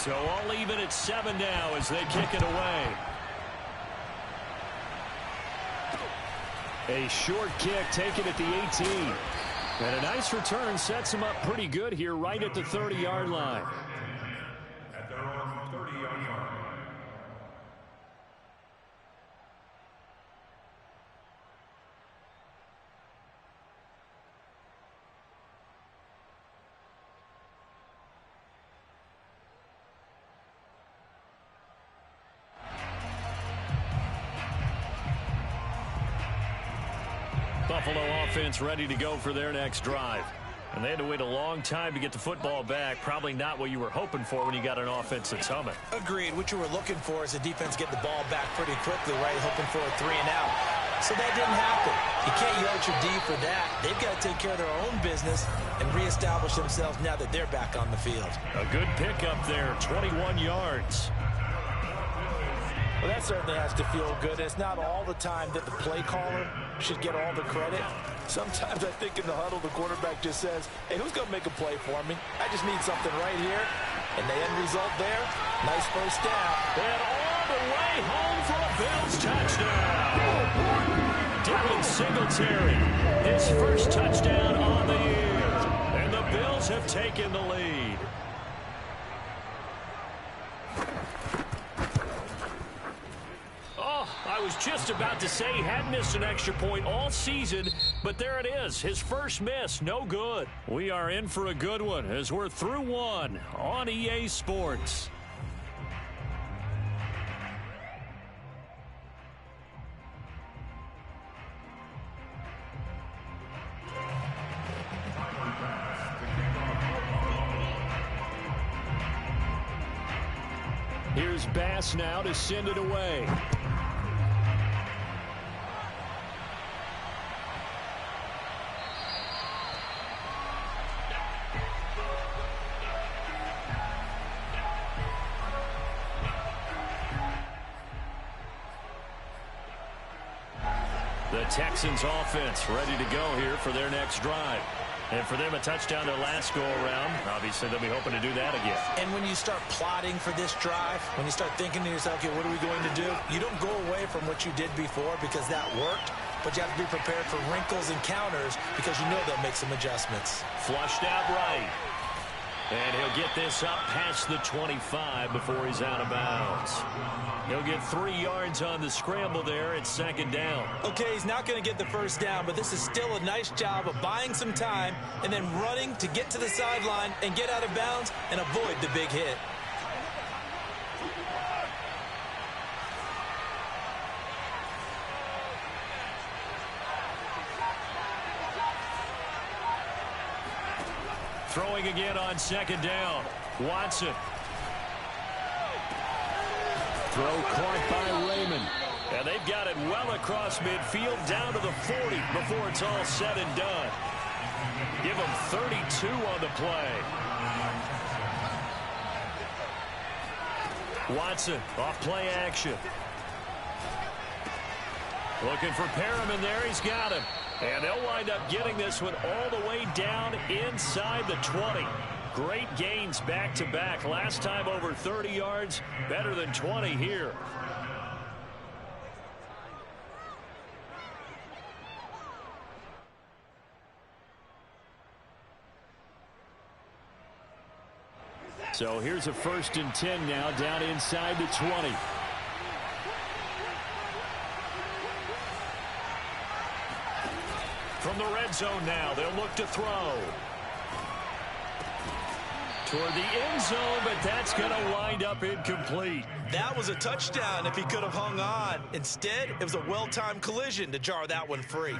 So all even at 7 now as they kick it away. A short kick taken at the 18. And a nice return sets him up pretty good here right at the 30-yard line. At their own 30-yard line. Buffalo offense ready to go for their next drive. And they had to wait a long time to get the football back. Probably not what you were hoping for when you got an offense that's humming. Agreed. What you were looking for is the defense getting the ball back pretty quickly, right? Hoping for a 3 and out. So that didn't happen. You can't yell at your D for that. They've got to take care of their own business and reestablish themselves now that they're back on the field. A good pickup there, 21 yards. Well, that certainly has to feel good. It's not all the time that the play caller should get all the credit. Sometimes I think in the huddle, the quarterback just says, hey, who's going to make a play for me? I just need something right here. And the end result there, nice first down. And all the way home for a Bills touchdown. Devin Singletary, his first touchdown on the year. And the Bills have taken the lead. I was just about to say he hadn't missed an extra point all season, but there it is. His first miss, no good. We are in for a good one as we're through one on EA Sports. Here's Bass now to send it away. The Texans offense ready to go here for their next drive. And for them, a touchdown their last go-around. Obviously, they'll be hoping to do that again. And when you start plotting for this drive, when you start thinking to yourself, okay, what are we going to do? You don't go away from what you did before because that worked, but you have to be prepared for wrinkles and counters because you know they'll make some adjustments. Flushed out right. And he'll get this up past the 25 before he's out of bounds. He'll get 3 yards on the scramble there at second down. Okay, he's not going to get the first down, but this is still a nice job of buying some time and then running to get to the sideline and get out of bounds and avoid the big hit. Throwing again on second down. Watson. Throw caught by Raymond. And they've got it well across midfield down to the 40 before it's all said and done. Give them 32 on the play. Watson off play action. Looking for Perriman there. He's got him. And they'll wind up getting this one all the way down inside the 20. Great gains back-to-back. Last time over 30 yards, better than 20 here. So here's a 1st and 10 now down inside the 20. From the red zone now, they'll look to throw. Toward the end zone, but that's going to wind up incomplete. That was a touchdown if he could have hung on. Instead, it was a well-timed collision to jar that one free.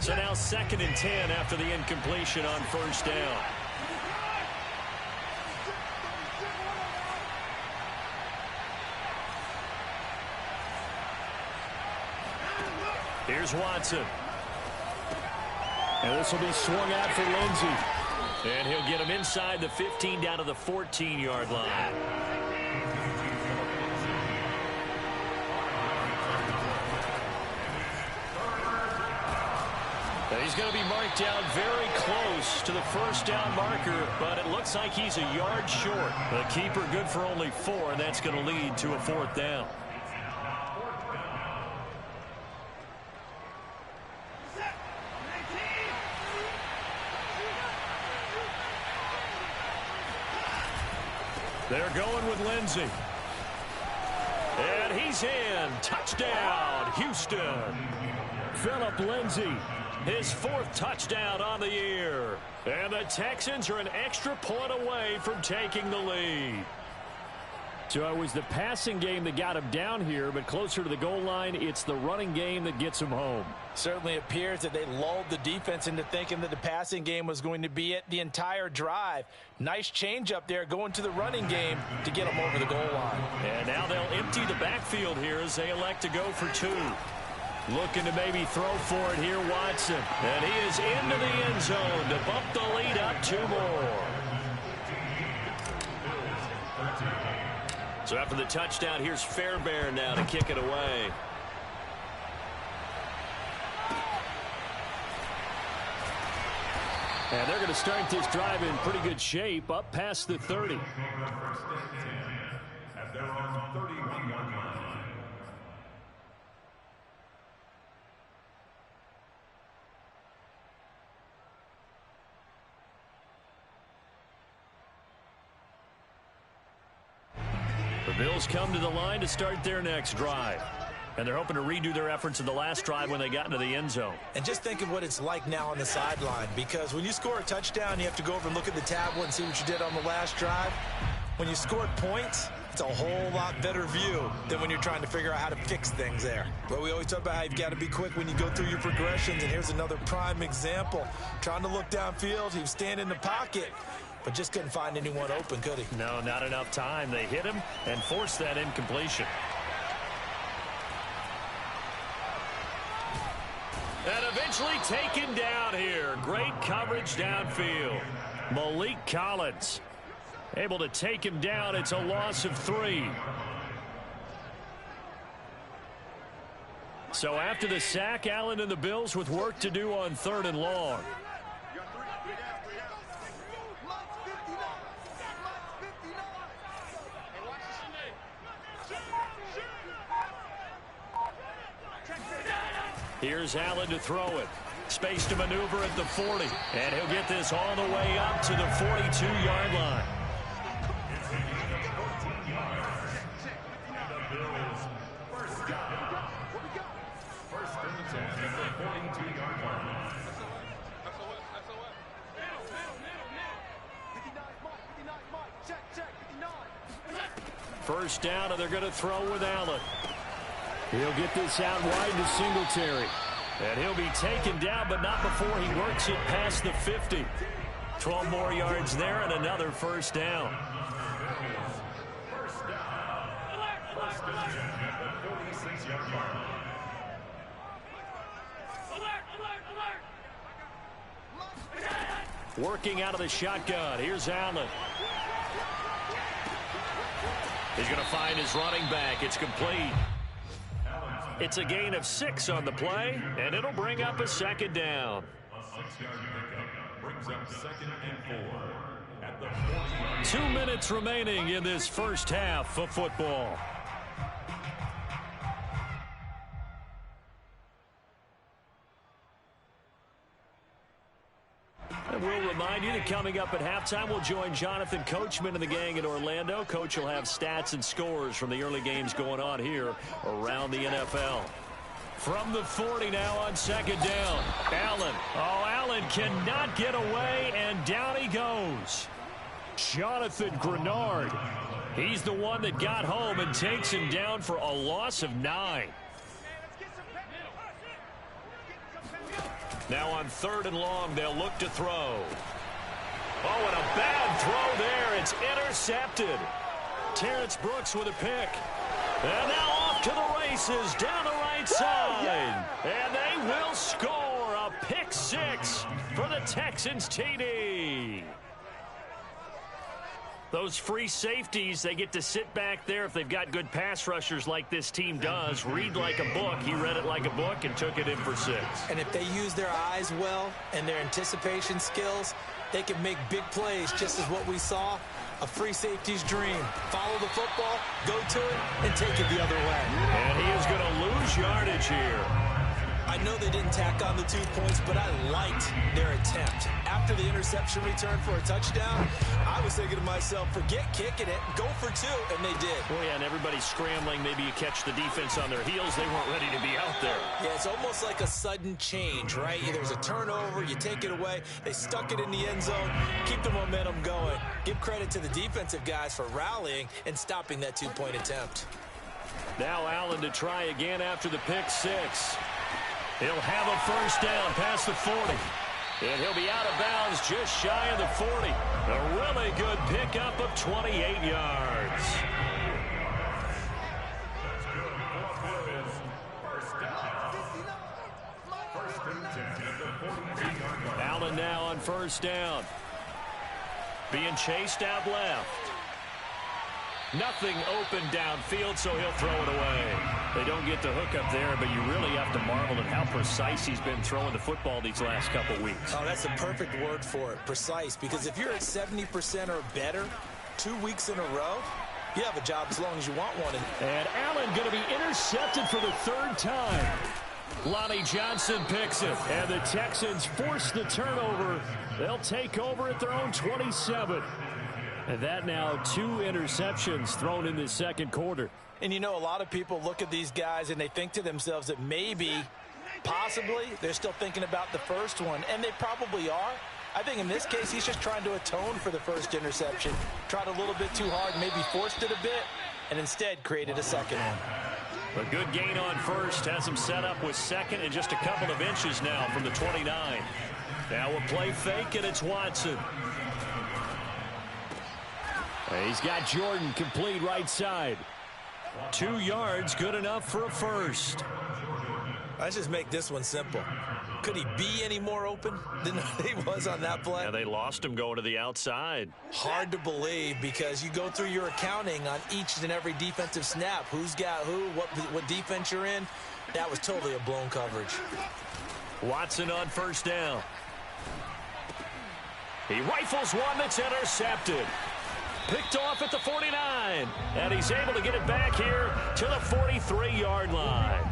So now 2nd and 10 after the incompletion on first down. Here's Watson. And this will be swung out for Lindsey. And he'll get him inside the 15 down to the 14-yard line. He's going to be marked down very close to the first down marker, but it looks like he's a yard short. The keeper good for only 4, and that's going to lead to a 4th down. They're going with Lindsey. And he's in. Touchdown, Houston. Phillip Lindsey, his 4th touchdown on the year. And the Texans are an extra point away from taking the lead. So it was the passing game that got him down here, but closer to the goal line, it's the running game that gets him home. Certainly appears that they lulled the defense into thinking that the passing game was going to be it the entire drive. Nice change up there going to the running game to get them over the goal line. And now they'll empty the backfield here as they elect to go for 2. Looking to maybe throw for it here, Watson. And he is into the end zone to bump the lead up 2 more. So after the touchdown, here's Fairbairn now to kick it away. And they're going to start this drive in pretty good shape, up past the 30. At their own 31-yard line. The Bills come to the line to start their next drive. And they're hoping to redo their efforts in the last drive when they got into the end zone. And just think of what it's like now on the sideline, because when you score a touchdown, you have to go over and look at the tablet and see what you did on the last drive. When you scored points, it's a whole lot better view than when you're trying to figure out how to fix things there. But we always talk about how you've got to be quick when you go through your progressions, and here's another prime example. Trying to look downfield, he was standing in the pocket, but just couldn't find anyone open, could he? No, not enough time. They hit him and forced that incompletion. And eventually taken down here. Great coverage downfield. Malik Collins able to take him down. It's a loss of 3. So after the sack, Allen and the Bills with work to do on 3rd and long. Here's Allen to throw it. Space to maneuver at the 40. And he'll get this all the way up to the 42-yard line. First down, and they're going to throw with Allen. He'll get this out wide to Singletary. And he'll be taken down, but not before he works it past the 50. 12 more yards there and another first down. Working out of the shotgun. Here's Allen. He's going to find his running back. It's complete. It's a gain of 6 on the play, and it'll bring up a second down. A 6-yard pickup brings up 2nd and 4 at the 40-yard. 2 minutes remaining in this first half of football. And we'll remind you that coming up at halftime, we'll join Jonathan Coachman and the gang in Orlando. Coach will have stats and scores from the early games going on here around the NFL. From the 40 now on second down. Allen. Oh, Allen cannot get away, and down he goes. Jonathan Grenard. He's the one that got home and takes him down for a loss of 9. Now on 3rd and long, they'll look to throw. Oh, and a bad throw there. It's intercepted. Terrence Brooks with a pick. And now off to the races down the right side. And they will score a pick 6 for the Texans TD. Those free safeties, they get to sit back there if they've got good pass rushers like this team does. Read like a book. He read it like a book and took it in for 6. And if they use their eyes well and their anticipation skills, they can make big plays, just as what we saw. A free safety's dream. Follow the football, go to it, and take it the other way. And he is going to lose yardage here. I know they didn't tack on the 2 points, but I liked their attempt. After the interception return for a touchdown, I was thinking to myself, forget kicking it, go for 2, and they did. Well, yeah, and everybody's scrambling. Maybe you catch the defense on their heels. They weren't ready to be out there. Yeah, it's almost like a sudden change, right? There's a turnover, you take it away, they stuck it in the end zone, keep the momentum going. Give credit to the defensive guys for rallying and stopping that 2-point attempt. Now Allen to try again after the pick 6. He'll have a first down past the 40. And he'll be out of bounds just shy of the 40. A really good pickup of 28 yards. Allen now on first down. Being chased out left. Nothing open downfield, so he'll throw it away. They don't get the hook up there, but you really have to marvel at how precise he's been throwing the football these last couple weeks. Oh, that's the perfect word for it, precise, because if you're at 70% or better 2 weeks in a row, you have a job as long as you want one. And Allen going to be intercepted for the 3rd time. Lonnie Johnson picks it, and the Texans force the turnover. They'll take over at their own 27. And that now 2 interceptions thrown in the second quarter. And you know, a lot of people look at these guys and they think to themselves that maybe, possibly, they're still thinking about the first one. And they probably are. I think in this case, he's just trying to atone for the first interception. Tried a little bit too hard, maybe forced it a bit, and instead created a second one. A good gain on first has him set up with second and just a couple of inches now from the 29. Now a play fake, and it's Watson. He's got Jordan complete right side. 2 yards, good enough for a first. Let's just make this one simple. Could he be any more open than he was on that play? Yeah, they lost him going to the outside. Hard to believe, because you go through your accounting on each and every defensive snap. Who's got who, what defense you're in. That was totally a blown coverage. Watson on first down. He rifles one that's intercepted. Picked off at the 49. And he's able to get it back here to the 43-yard line.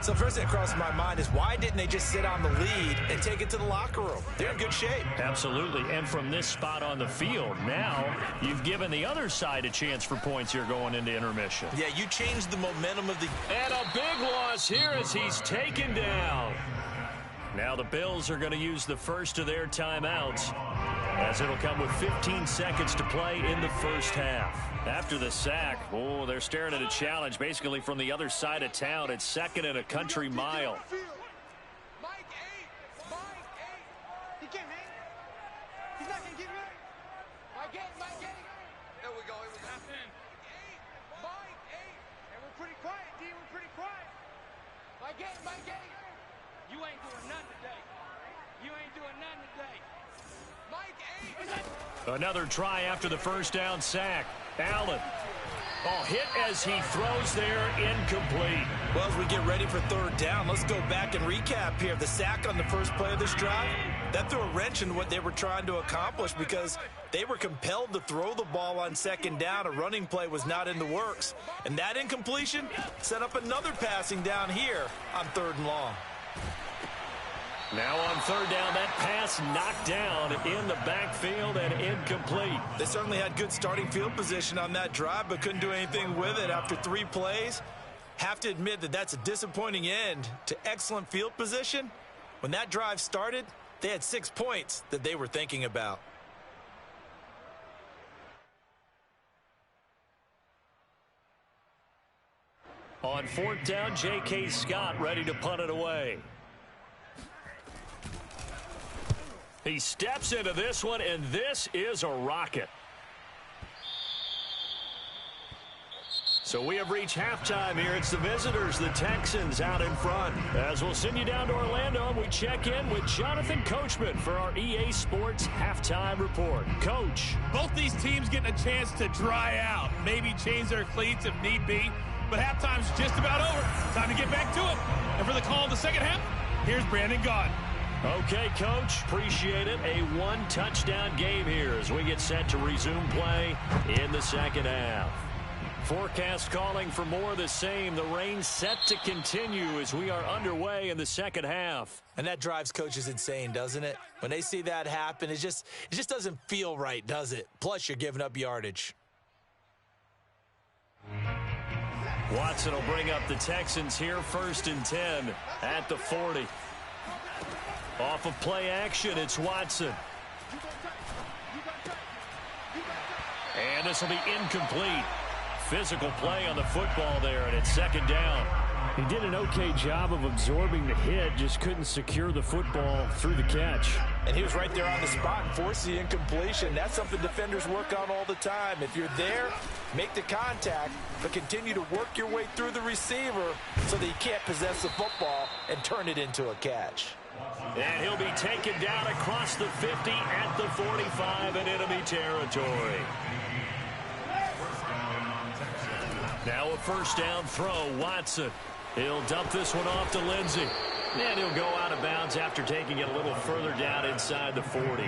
So first thing that crossed my mind is, why didn't they just sit on the lead and take it to the locker room? They're in good shape. Absolutely. And from this spot on the field, now you've given the other side a chance for points here going into intermission. Yeah, you changed the momentum of the... And a big loss here as he's taken down. Now the Bills are going to use the first of their timeouts, as it'll come with 15 seconds to play in the first half. After the sack, oh, they're staring at a challenge basically from the other side of town. It's 2nd and a country mile. Mike 8. He can't hang. He's not going to get rid. Mike 8. There we go. It was happening. Mike 8. And we're pretty quiet, D. We're pretty quiet. Mike 8. You ain't doing nothing today. You ain't doing nothing today. Mike 8. Another try after the first down sack. Allen. Oh, hit as he throws there, incomplete. Well, as we get ready for 3rd down, let's go back and recap here. The sack on the first play of this drive, that threw a wrench in what they were trying to accomplish, because they were compelled to throw the ball on 2nd down. A running play was not in the works. And that incompletion set up another passing down here on 3rd and long. Now on 3rd down, that pass knocked down in the backfield and incomplete. They certainly had good starting field position on that drive, but couldn't do anything with it after 3 plays. Have to admit that that's a disappointing end to excellent field position. When that drive started, they had 6 points that they were thinking about. On 4th down, J.K. Scott ready to punt it away. He steps into this one, and this is a rocket. So we have reached halftime here. It's the visitors, the Texans, out in front. As we'll send you down to Orlando, and we check in with Jonathan Coachman for our EA Sports Halftime Report. Coach. Both these teams getting a chance to dry out, maybe change their cleats if need be, but halftime's just about over. Time to get back to it. And for the call of the second half, here's Brandon Gaudin. Okay, Coach, appreciate it. A one-touchdown game here as we get set to resume play in the second half. Forecast calling for more of the same. The rain set to continue as we are underway in the second half. And that drives coaches insane, doesn't it? When they see that happen, it just doesn't feel right, does it? Plus, you're giving up yardage. Watson will bring up the Texans here, 1st and 10 at the 40. Off of play action, it's Watson. And this will be incomplete. Physical play on the football there, and it's 2nd down. He did an okay job of absorbing the hit, just couldn't secure the football through the catch. And he was right there on the spot, forced the incompletion. That's something defenders work on all the time. If you're there, make the contact, but continue to work your way through the receiver so that you can't possess the football and turn it into a catch. And he'll be taken down across the 50 at the 45 in enemy territory. Now a 1st down throw, Watson. He'll dump this one off to Lindsey. And he'll go out of bounds after taking it a little further down inside the 40.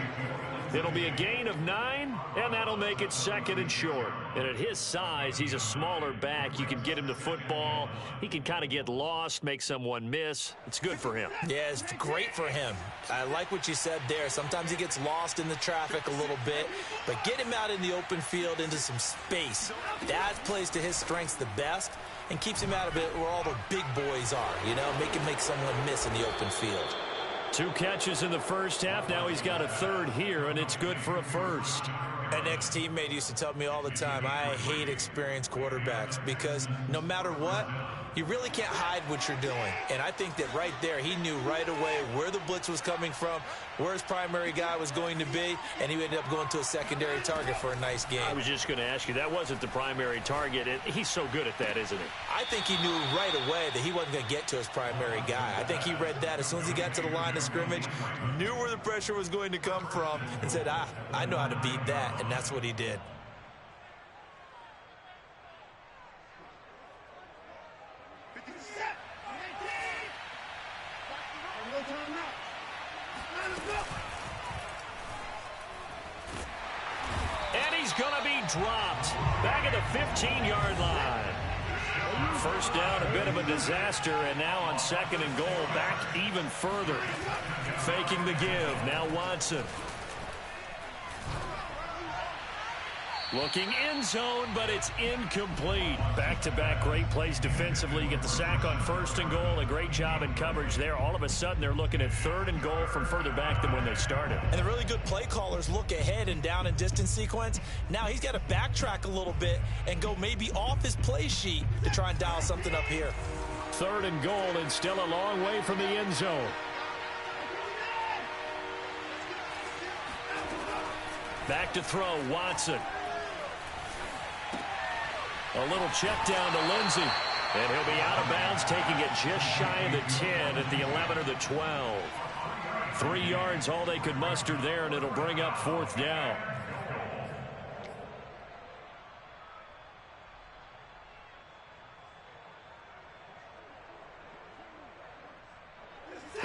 It'll be a gain of 9, and that'll make it 2nd and short. And at his size, he's a smaller back. You can get him the football. He can kind of get lost, make someone miss. It's good for him. Yeah, it's great for him. I like what you said there. Sometimes he gets lost in the traffic a little bit, but get him out in the open field into some space. That plays to his strengths the best and keeps him out of it where all the big boys are, you know, make someone miss in the open field. 2 catches in the first half. Now he's got a 3rd here, and it's good for a 1st. An ex-teammate used to tell me all the time, I hate experienced quarterbacks because no matter what, you really can't hide what you're doing. And I think that right there, he knew right away where the blitz was coming from, where his primary guy was going to be, and he ended up going to a secondary target for a nice game. I was just going to ask you, that wasn't the primary target. He's so good at that, isn't he? I think he knew right away that he wasn't going to get to his primary guy. I think he read that as soon as he got to the line of scrimmage, knew where the pressure was going to come from, and said, I know how to beat that, and that's what he did. And he's going to be dropped back at the 15-yard line. 1st down, a bit of a disaster, and now on 2nd and goal, back even further. Faking the give, now Watson. Looking end zone, but it's incomplete. Back-to-back great plays defensively. You get the sack on 1st and goal. A great job in coverage there. All of a sudden, they're looking at 3rd and goal from further back than when they started. And the really good play callers look ahead and down and distance sequence. Now he's got to backtrack a little bit and go maybe off his play sheet to try and dial something up here. 3rd and goal, and still a long way from the end zone. Back to throw, Watson. A little check down to Lindsey. And he'll be out of bounds, taking it just shy of the 10 at the 11 or the 12. 3 yards, all they could muster there, and it'll bring up 4th down.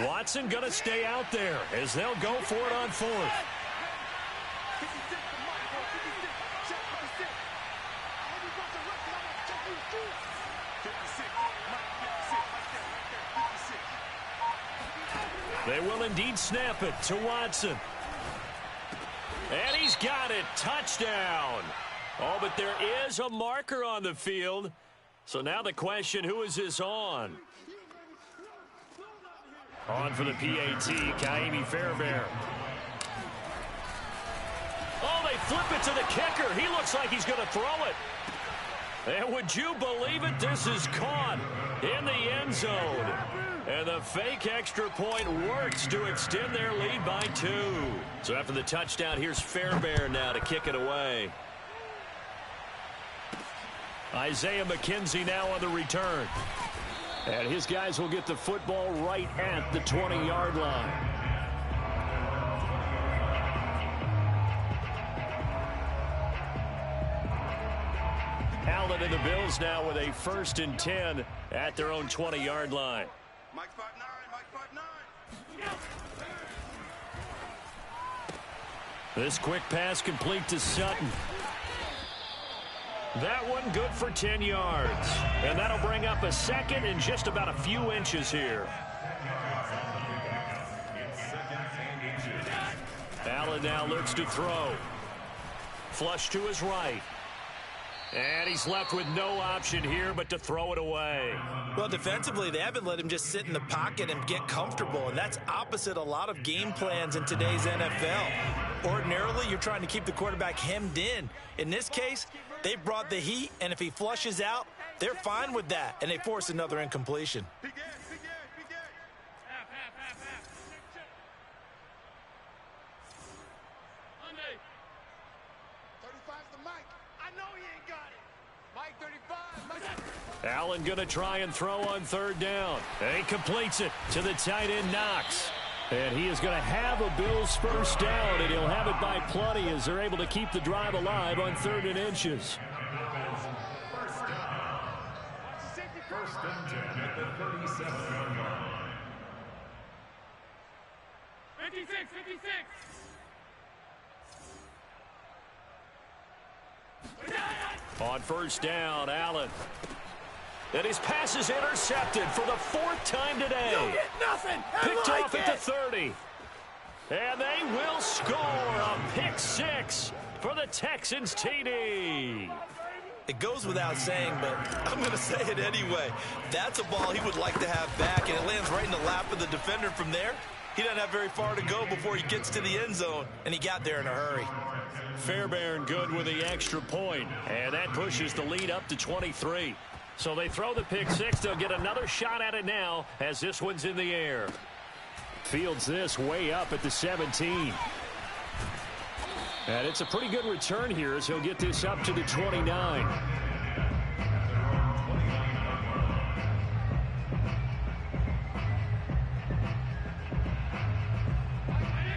Watson going to stay out there as they'll go for it on 4th. They will indeed snap it to Watson. And he's got it. Touchdown. Oh, but there is a marker on the field. So now the question, who is this on? On for the PAT, Kaimi Fairbairn. Oh, they flip it to the kicker. He looks like he's going to throw it. And would you believe it? This is caught in the end zone. And the fake extra point works to extend their lead by 2. So after the touchdown, here's Fairbairn now to kick it away. Isaiah McKenzie now on the return. And his guys will get the football right at the 20-yard line. Allen and the Bills now with a 1st and 10 at their own 20-yard line. Mike 5-9, Mike 5-9. This quick pass complete to Sutton. That one good for 10 yards. And that'll bring up a 2nd and just about a few inches here. Allen now looks to throw. Flush to his right. And he's left with no option here but to throw it away. Well, defensively, they haven't let him just sit in the pocket and get comfortable, and that's opposite a lot of game plans in today's NFL. Ordinarily, you're trying to keep the quarterback hemmed in. In this case, they brought the heat, and if he flushes out, they're fine with that, and they force another incompletion. Allen going to try and throw on 3rd down. And he completes it to the tight end, Knox. And he is going to have a Bills 1st down, and he'll have it by plenty as they're able to keep the drive alive on 3rd and inches. First and 10 at the 37-yard line. 56, 56. On 1st down, Allen. And his pass is intercepted for the 4th time today. You get nothing. Picked off at the 30. And they will score a pick 6 for the Texans TD. It goes without saying, but I'm going to say it anyway. That's a ball he would like to have back, and it lands right in the lap of the defender from there. He doesn't have very far to go before he gets to the end zone, and he got there in a hurry. Fairbairn good with the extra point, and that pushes the lead up to 23. So they throw the pick 6. They'll get another shot at it now as this one's in the air. Fields this way up at the 17. And it's a pretty good return here as he'll get this up to the 29.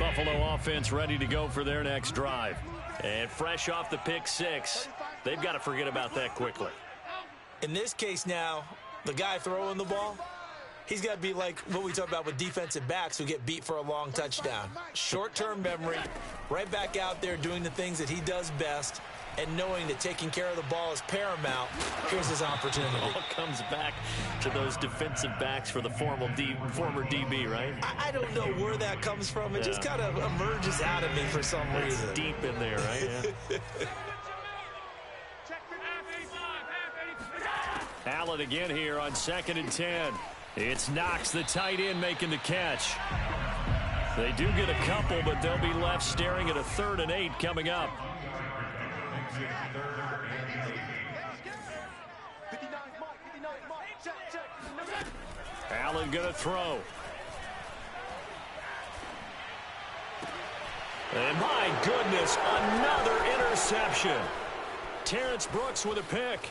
Buffalo offense ready to go for their next drive. And fresh off the pick 6, they've got to forget about that quickly. In this case now, the guy throwing the ball, he's got to be like what we talk about with defensive backs who get beat for a long touchdown. Short-term memory, right back out there doing the things that he does best, and knowing that taking care of the ball is paramount. Here's his opportunity. It all comes back to those defensive backs for the former DB, right? I don't know where that comes from. It just kind of emerges out of me for some reason. It's deep in there, right? Yeah. Allen again here on 2nd and 10. It's Knox, the tight end, making the catch. They do get a couple, but they'll be left staring at a 3rd and 8 coming up. Allen going to throw. And my goodness, another interception. Terrence Brooks with a pick.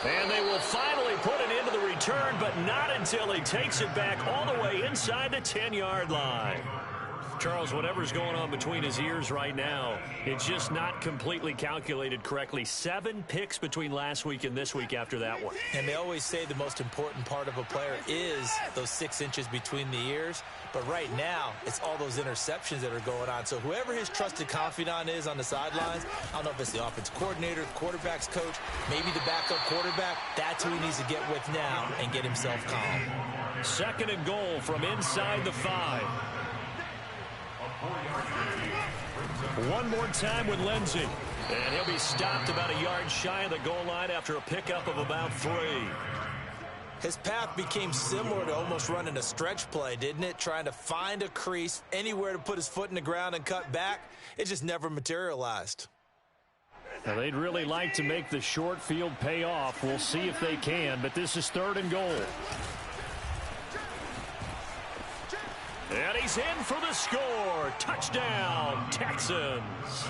And they will finally put it into the return, but not until he takes it back all the way inside the 10-yard line. Charles, whatever's going on between his ears right now, it's just not completely calculated correctly. 7 picks between last week and this week after that one. And they always say the most important part of a player is those 6 inches between the ears. But right now, it's all those interceptions that are going on. So whoever his trusted confidant is on the sidelines, I don't know if it's the offensive coordinator, the quarterback's coach, maybe the backup quarterback, that's who he needs to get with now and get himself calm. 2nd and goal from inside the 5. One more time with Lindsey. And he'll be stopped about a yard shy of the goal line after a pickup of about 3. His path became similar to almost running a stretch play, didn't it? Trying to find a crease, anywhere to put his foot in the ground and cut back. It just never materialized. Now they'd really like to make the short field pay off. We'll see if they can, but this is 3rd and goal. And he's in for the score. Touchdown, Texans.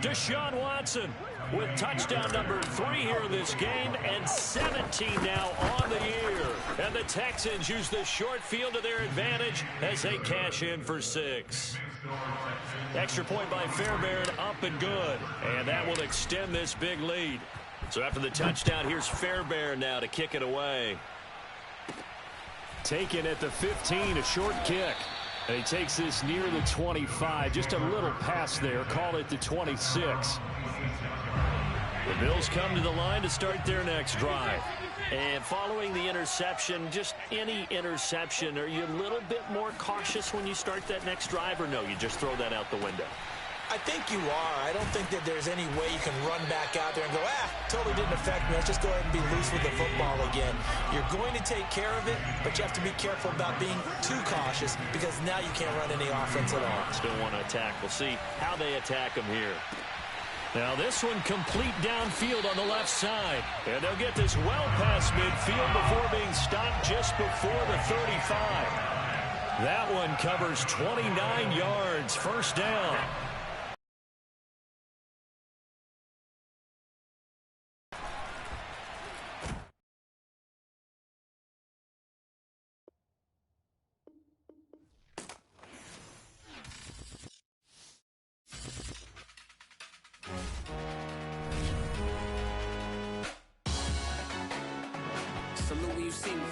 Deshaun Watson with touchdown number 3 here in this game, and 17 now on the year. And the Texans use the short field to their advantage as they cash in for 6. Extra point by Fairbairn, up and good. And that will extend this big lead. So after the touchdown, here's Fairbairn now to kick it away. Taken at the 15, a short kick. And he takes this near the 25. Just a little pass there. Call it the 26. The Bills come to the line to start their next drive. And following the interception, just any interception, are you a little bit more cautious when you start that next drive, or no, you just throw that out the window? I think you are. I don't think that there's any way you can run back out there and go, totally didn't affect me. Let's just go ahead and be loose with the football again. You're going to take care of it, but you have to be careful about being too cautious because now you can't run any offense at all. Still want to attack. We'll see how they attack them here. Now this one complete downfield on the left side. And they'll get this well past midfield before being stopped just before the 35. That one covers 29 yards. First down. Salute when you see me.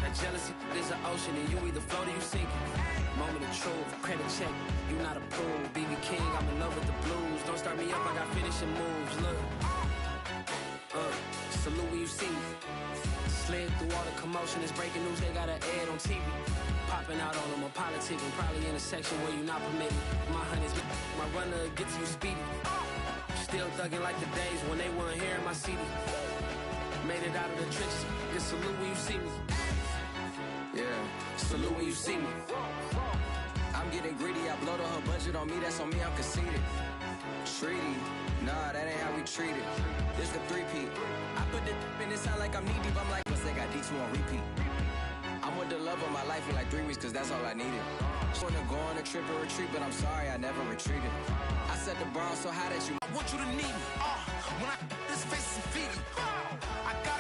That jealousy is an ocean, and you either float or you sink it. Moment of truth, credit check, you not approved. BB King, I'm in love with the blues. Don't start me up, I got finishing moves. Look, salute when you see me. Slid through all the commotion, it's breaking news, they got an ad on TV. Popping out on them, I'm politicking, probably in a section where you not permitted. My honeys, my runner gets you speedy. Still thugging like the days when they weren't here in my city. Made it out of the trenches. Just salute when you see me. Yeah, salute when you see me. I'm getting greedy. I blow the whole budget on me. That's on me. I'm conceited. Treaty. Nah, that ain't how we treat it. This the 3-peat. I put the in it sound like I'm knee deep. I'm like, let's say I got D2 on repeat. I'm with the love of my life in like 3 weeks, cause that's all I needed. Wanna go on a trip or retreat, but I'm sorry I never retreated. I set the bar so high that you I want you to need me. When I this face is feeding. I got